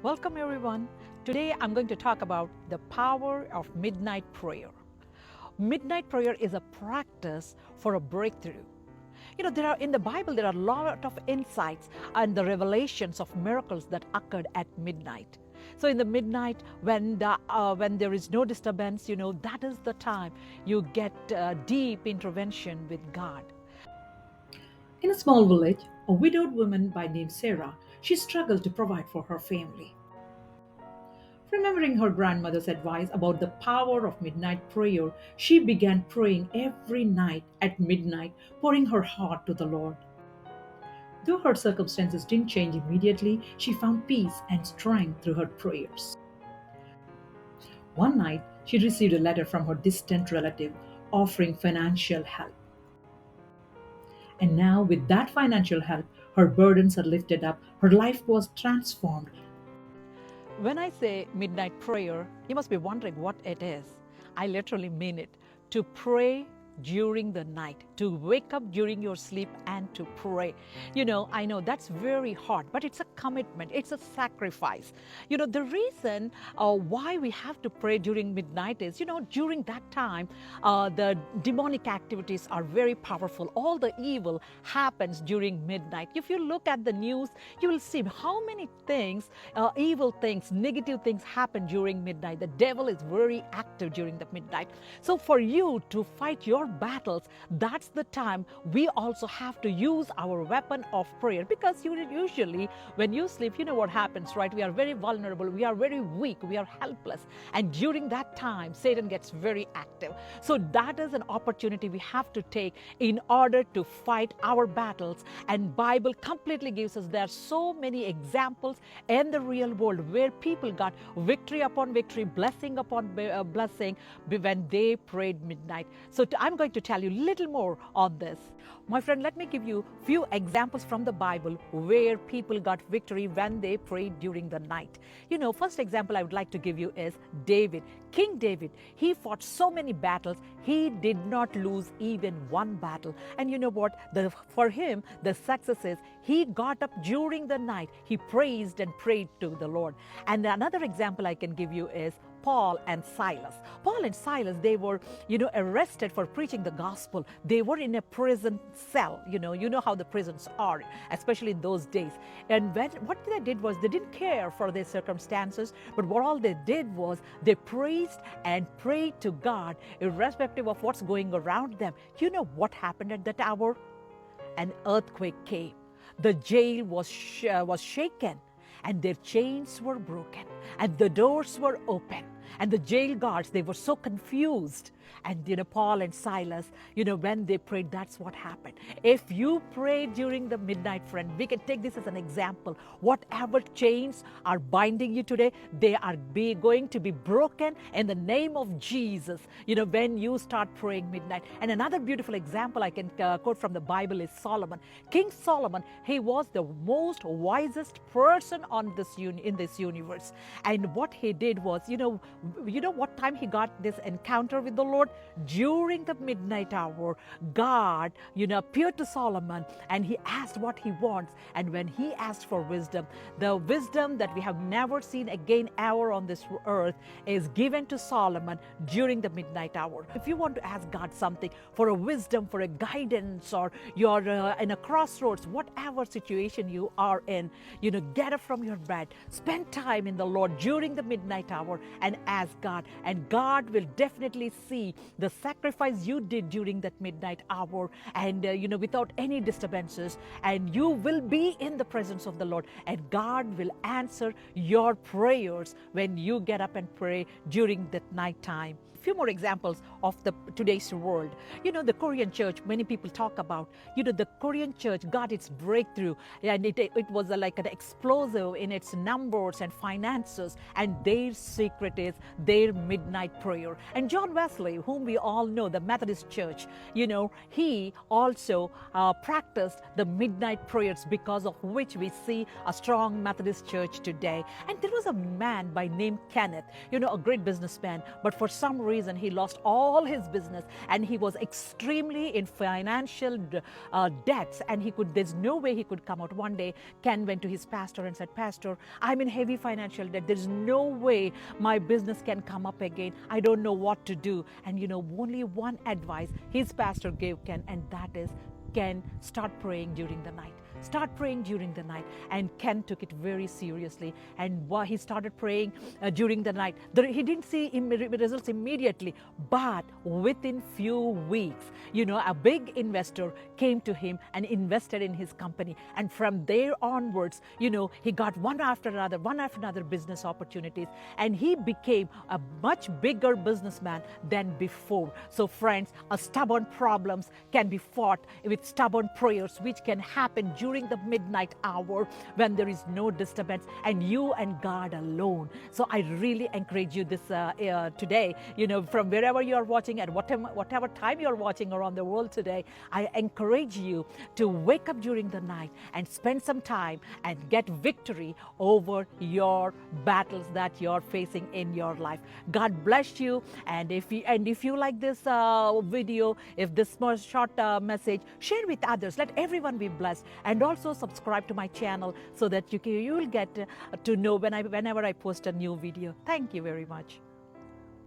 Welcome everyone. Today I'm going to talk about the power of midnight prayer. Midnight prayer is a practice for a breakthrough. In the Bible there are a lot of insights and the revelations of miracles that occurred at midnight. So in the midnight, when there is no disturbance, that is the time you get deep intervention with God. In a small village, a widowed woman by name Sarah, she struggled to provide for her family. Remembering her grandmother's advice about the power of midnight prayer, she began praying every night at midnight, pouring her heart to the Lord. Though her circumstances didn't change immediately, she found peace and strength through her prayers. One night, she received a letter from her distant relative offering financial help. And now, with that financial help, her burdens are lifted up, her life was transformed. When I say midnight prayer, you must be wondering what it is. I literally mean it. To pray during the night, to wake up during your sleep and to pray. I know that's very hard, but it's a commitment, it's a sacrifice. The reason why we have to pray during midnight is, during that time, the demonic activities are very powerful. All the evil happens during midnight. If you look at the news, you will see how many things, evil things, negative things happen during midnight. The devil is very active during the midnight. So for you to fight your battles, that's the time we also have to use our weapon of prayer, because usually when you sleep, you know what happens, right? We are very vulnerable, we are very weak, we are helpless, and during that time Satan gets very active. So that is an opportunity we have to take in order to fight our battles. And Bible completely gives us, there are so many examples in the real world where people got victory upon victory, blessing upon blessing when they prayed midnight. So I'm going to tell you a little more on this. My friend, let me give you a few examples from the Bible where people got victory when they prayed during the night. First example I would like to give you is David. King David, he fought so many battles, he did not lose even one battle. And you know what? For him, the success is he got up during the night, he praised and prayed to the Lord. And another example I can give you is Paul and Silas. Paul and Silas, they were, arrested for preaching the gospel. They were in a prison cell. You know how the prisons are, especially in those days. And what they did was they didn't care for their circumstances, but what all they did was they praised and prayed to God, irrespective of what's going around them. You know what happened at that hour? An earthquake came. The jail was shaken, and their chains were broken, and the doors were open, and the jail guards, they were so confused. And Paul and Silas, when they prayed, that's what happened. If you pray during the midnight, friend, we can take this as an example. Whatever chains are binding you today, they are going to be broken in the name of Jesus, when you start praying midnight. And another beautiful example I can quote from the Bible is Solomon. King Solomon, he was the most wisest person in this universe. And what he did was, what time he got this encounter with the Lord? During the midnight hour, God, appeared to Solomon and he asked what he wants. And when he asked for wisdom, the wisdom that we have never seen again ever on this earth is given to Solomon during the midnight hour. If you want to ask God something for a wisdom, for a guidance, or you're in a crossroads, whatever situation you are in, get up from your bed, spend time in the Lord during the midnight hour and ask God. And God will definitely see the sacrifice you did during that midnight hour, and without any disturbances, and you will be in the presence of the Lord, and God will answer your prayers when you get up and pray during that night time. Few more examples of today's world. The Korean church, many people talk about, the Korean church got its breakthrough, and it was like an explosive in its numbers and finances, and their secret is their midnight prayer. And John Wesley, whom we all know, the Methodist church, he also practiced the midnight prayers, because of which we see a strong Methodist church today. And there was a man by name Kenneth, a great businessman, but for some reason reason he lost all his business and he was extremely in financial debts, and there's no way he could come out. One day Ken went to his pastor and said, Pastor, I'm in heavy financial debt. There's no way my business can come up again. I don't know what to do. And only one advice his pastor gave Ken, and that is, Ken, start praying during the night. Start praying during the night. And Ken took it very seriously. And he started praying during the night. He didn't see results immediately, but within few weeks, a big investor came to him and invested in his company. And from there onwards, he got one after another business opportunities. And he became a much bigger businessman than before. So friends, stubborn problems can be fought with stubborn prayers, which can happen during the midnight hour when there is no disturbance and you and God alone. So I really encourage you this today, from wherever you are watching at whatever time you are watching around the world today, I encourage you to wake up during the night and spend some time and get victory over your battles that you're facing in your life. God bless you. And if you like this video, if this small short message, share with others. Let everyone be blessed. And also subscribe to my channel so that you will get to know whenever I post a new video. Thank you very much.